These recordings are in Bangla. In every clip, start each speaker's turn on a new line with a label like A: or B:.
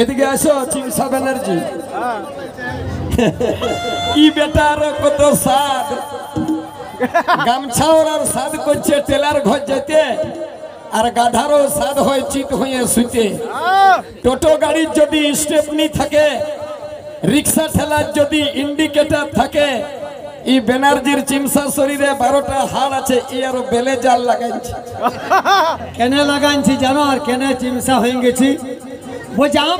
A: এদিকে আসো চিমসা ব্যানার্জি। ই বেটার কত সাদ, গামছা ওর সাদ করছে টেলার ঘর যেতে, আর গাধারও সাদ হয় চিত হয়ে শুতে। টোটো গাড়ির যদি স্টেপনি থাকে, রিক্সা ঠেলার যদি ইন্ডিকেটর থাকে, ই ব্যানার্জির চিমসা শরীরে 12টা হাড় আছে, ই আরো বেলে জাল লাগাইছে।
B: কেন লাগাইছি জানো? আর কেন চিমসা হয়ে গেছি? ও জাম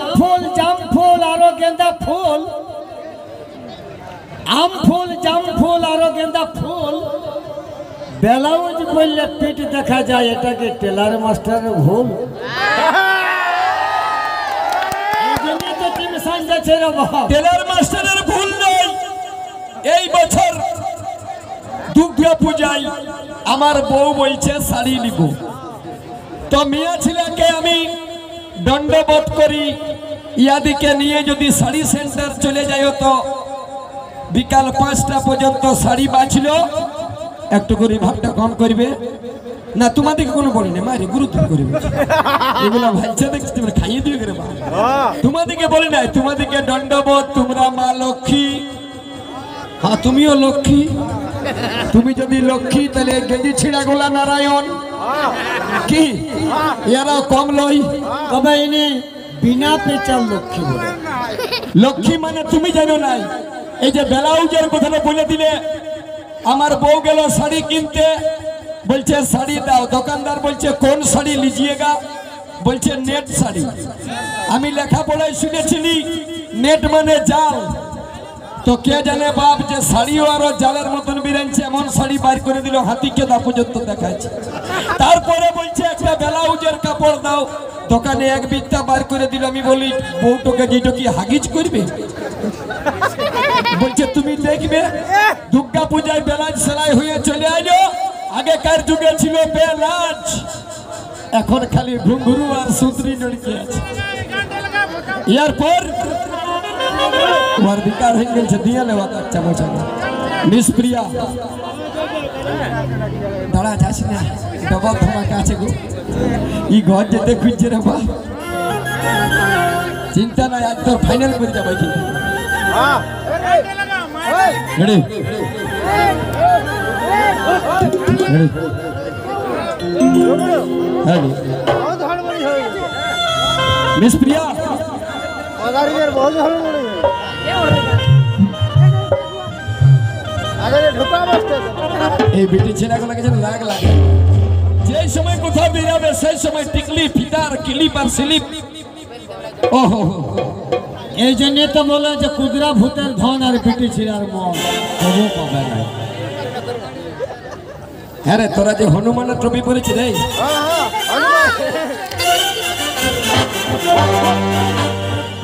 B: ফুল আরো গেন্দা ফুল, আম ফুল জাম ফুল আরো গেন্দা ফুল, ব্লাউজ বললে পিঠ দেখা যায়, এটাকে টেলার মাস্টারের ভুল। এই জন্যই তো চিমসা যাচ্ছে রে বাবা।
A: টেলার মাস্টারের ভুল নয়। এই বছর দুর্গা পূজায় আমার বউ বলছে শাড়ি নিব, তো মিয়া ছেলেকে আমি দণ্ডবোধ করি, ইয়াদিকে নিয়ে যদি শাড়ি সেন্টার চলে যাই তো বিকাল 5টা পর্যন্ত শাড়ি বাঁচল। একটু করে ভাবটা কম করবে না, তোমাদেরকে কোনো বলি না, মারি গুরুত্ব করবে এগুলো ভাইছে দেখছি খাইয়ে দিয়ে গেলে। তোমাদেরকে বলি নাই, তোমাদেরকে দণ্ডবোধ, তোমরা মা লক্ষ্মী। হ্যাঁ তুমিও লক্ষ্মী, তুমি যদি লক্ষ্মী তাহলে গেঞ্জি ছিঁড়া গোলা নারায়ণ কি এরা কম লই?
B: তবে ইনি বিনা পেঁচার লক্ষ্মী বলে।
A: লক্ষ্মী মানে তুমি জানো নাই। এই যে ব্লাউজের কথাটা বলে দিলে, আমার বউ গেল শাড়ি কিনতে, বলছে শাড়ি দাও, দোকানদার বলছে কোন শাড়ি লিজিয়েগা, বলছে নেট শাড়ি। আমি লেখাপড়ায় শুনেছিলি নেট মানে জাল, তো কে জানে বাপ যে শাড়িও আরো জালের মতন বেরেছে, এমন শাড়ি বাইর করে দিল হাতিকে দা পর্যন্ত দেখাচ্ছে। তারপরে বলছে একটা ব্লাউজের কাপড় দাও, দোকানে এক বিত্তা বার করে দিল। আমি বলি বউটোকে যেটা কি হাগিজ করবে? বলছে তুমি দেখবে দুর্গা পূজায় ব্লাউজ সেলাই হয়ে চলে আইলো। আগেকার যুগে ছিল ব্লাউজ, এখন খালি ঘুঙ্গুরু আর সুতরি নড়কে আছে। এরপর ওর বিকার হয়ে গেছে, দিয়ে নেওয়া বাচ্চা বছর নিষ্প্রিয়া দাঁড়া যাস না, ডবল ধমাকা আছে গো। ই ঘর যেতে খুঁজছে রে বা, চিন্তা নাই, আজ তোর ফাইনাল করে যাবো। কিন্তু নিষ্প্রিয়া এই বেটি ছেলেগুলো কাছে লাগ লাগে, যে সময় কোথাও বেরাবে সেই সময় টিকলি ফিতার ক্লিপ আর স্লিপ। ওহো,
B: এই জন্য তো বলে যে কুদরা ভূতের ধন আর পিটি ছিড়ার মন তবু পাবে না।
A: হ্যাঁ রে, তোরা যে হনুমানের ট্রফি পড়েছি রে,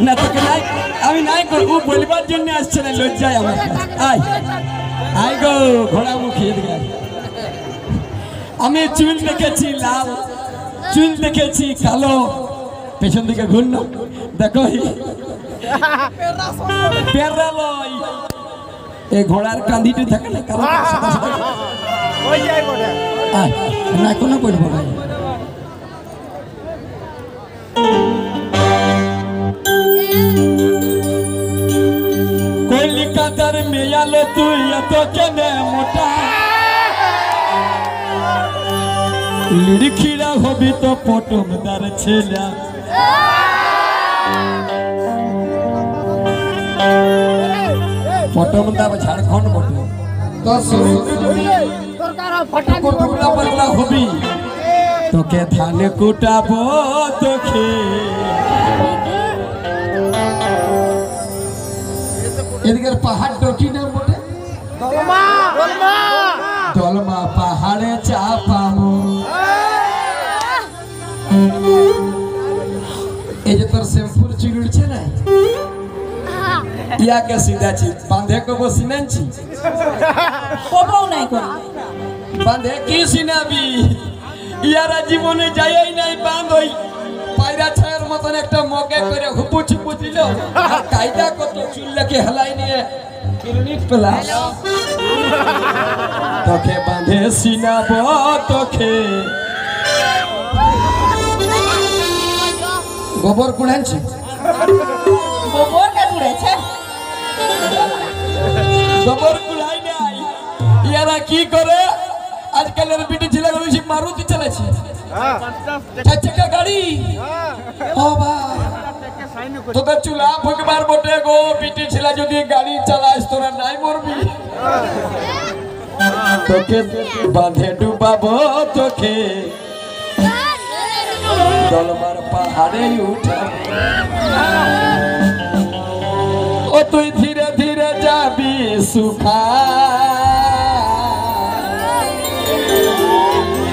A: না তোকে নাই আমি নাই করবো বলবার জন্য আসছে না, লজ্জায় আমার। আয় আয় গো ঘোড়া মুখী, আমি চুল দেখেছি লাল, চুল দেখেছি কালো, পেছন দিকে ঘুরল দেখো পেরালয়, এই ঘোড়ার কান্দিটি থাকে না কালো, না কোনো বলবো না। কলিকাতার মেয়ালো তুই এত কেনে মোটা, লিড়খিরা হবি তো পটমদার ছেলে। পটমদা ঝাড়খণ্ড বটে, পাগলা হবি তোকে ধানে কুটাবো তোকে। এদিকের পাহাড় ডকি না বটে, দলমা পাহাড়ে চাপাবো। এই যে তোর শ্যাম্পুর চুল উঠছে না, ইয়াকে সিধাছি, বাঁধে কবো সিনাচ্ছি বাঁধে কি সিনাবি? ইয়ারা জীবনে যাই নাই বাঁধই, পায়রা ছায়ের মতন একটা মগে করে হুপু ছুপু দিল, কায়দা কত চুল্লাকে হেলাই নিয়ে কিরমিট পেলা। তোকে বাঁধে সিনাবো তোকে, গোবর কুড়াইছি
C: গোবর কে কুড়েছে
A: গোবর কুড়াই নাই ইয়ারা কি করে আজকালের বিটি ছেলেগুলো বেশি মারুতি চালাচ্ছে চার চাকা গাড়ি ও ভাই তোদের চুলা ফুকবার বটে গো বিটি ছেলে যদি গাড়ি চালাস তোরা নাই মরবি তোকে বাঁধে ডুবাবো তোকে দলমার পাহাড়ে উঠাবো ও তুই ধীরে ধীরে যাবি সুখা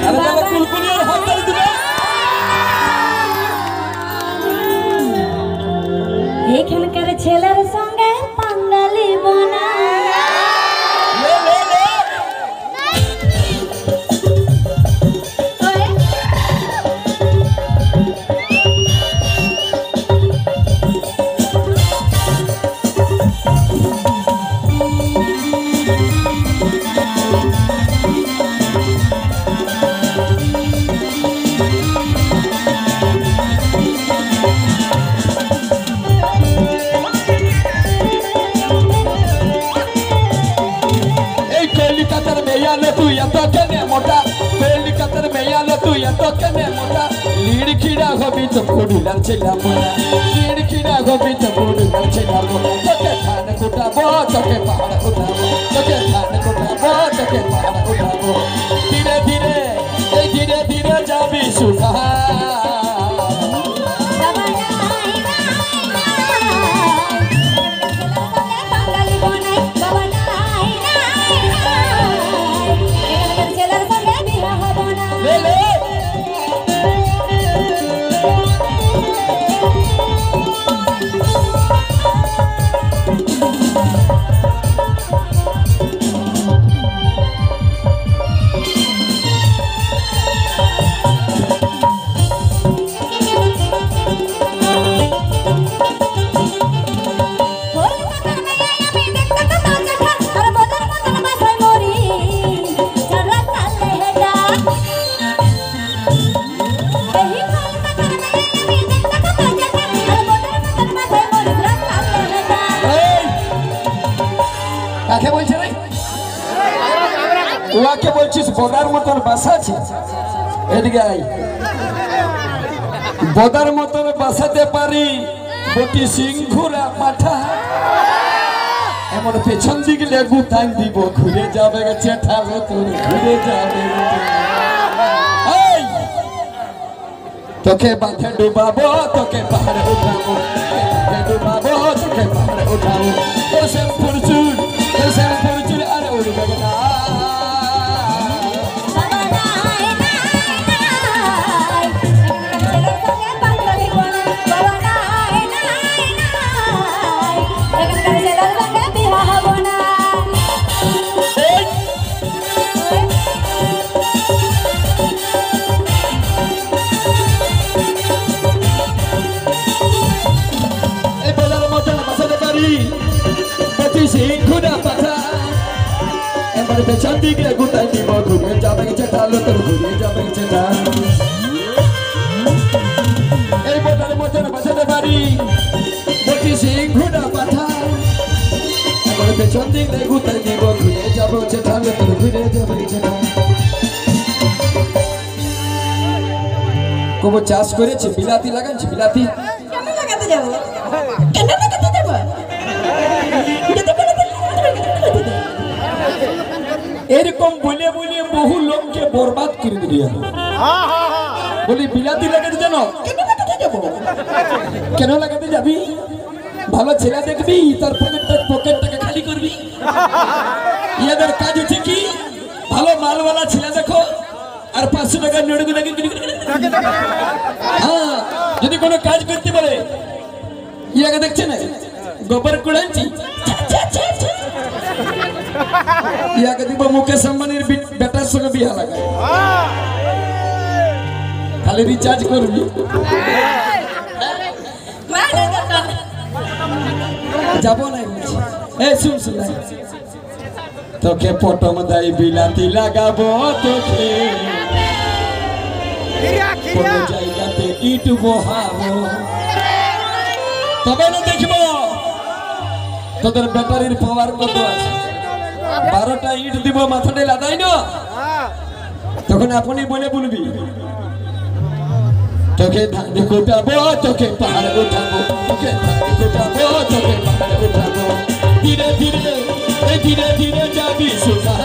A: আরে তাহলে কুলকুলিয়ার হাত ধরে দিবে
C: এখানকার ছেলের সঙ্গে পাঙ্গালি বোনা
A: লে লে লে কলিকাতার মেয়ালে তুই এত কেনে মোটা কলিকাতার মেয়ালে তুই এত কেনে মোটা লিড়খিড়া হবি তো কুড়িলার ছেলা মোটা লিড়খিড়া হবি তো কুড়িলার ছেলা মোটা তোকে ধান কুটাবো তোকে পাহাড় উঠাবো তোকে ধান কুটাবো তোকে পাহাড় উঠাবো ধীরে ধীরে এই ধীরে ধীরে যাবি সুখা কাকে বলছে রে ওয়াকে বলছিস বদার মতন বাসা আছে এদিকে আই বদার মতন বাসাতে পারি বটি সিংহুরা পাঠা এমন পেছন দিকে লেগু টান দিব ঘুরে যাবে চেঠালো তোর ঘুরে যাবে এই তোকে বাঁধে ডুবাবো তোকে পাহাড়ে উঠাবো তোকে ডুবাবো তোকে পাহাড়ে উঠাবো তোর শ্যামপুর চুল তোর শ্যামপুর চুল আর উড়বে না পেছন দিকে গুটাই দিব ঘুরে যাবে চেঠালো তোর ঘুরে যাবে চেঠা এই বটার মতন বাঁচাতে পারি বটি সিংহুটা পাঠা আমার পেছন দিকে গুটাই দিব ঘুরে যাবে চেঠালো তোর ঘুরে যাবে চেঠা কবো চাষ করেছে বিলাতি লাগাচ্ছে বিলাতি
C: কেন লাগাতে যাবো কেন লাগাতে যাবো
A: এরকম বলে বলে বহু লোককে বরবাদ করে দিলি বলি বিলাতি লাগাতে জানো কেন লাগাতে যাবি ভালো ছেলে দেখবি তার পকেটটাকে খালি করবি ইয়াদের কাজ হচ্ছে কি ভালো মালওয়ালা ছেলে দেখো আর 500 টাকার নোটগুলো হ্যাঁ যদি কোনো কাজ করতে পারে ইয়াকে দেখছে না গোবর কুড়াচ্ছি ইয়াকে দিব মুকেশ আম্বানির বেটার সঙ্গে বিয়া লাগায় খালি রিচার্জ করবি যাবো না এই শুন শুন তোকে পটম দাই বিলাতি লাগাবো তোকে কোন জায়গাতে ইট বহাবো তবে না দেখব তোদের ব্যাটারির পাওয়ার কত আছে 12টা ইট দিব মাথাতে লাগাই না তখন আপনি বলে বলবি তোকে ধানে কোটাবো তোকে পাহাড় উঠাবো তোকে ধানে কোটাবো তোকে পাহাড় উঠাবো ধীরে ধীরে ধীরে ধীরে যাবি সুখা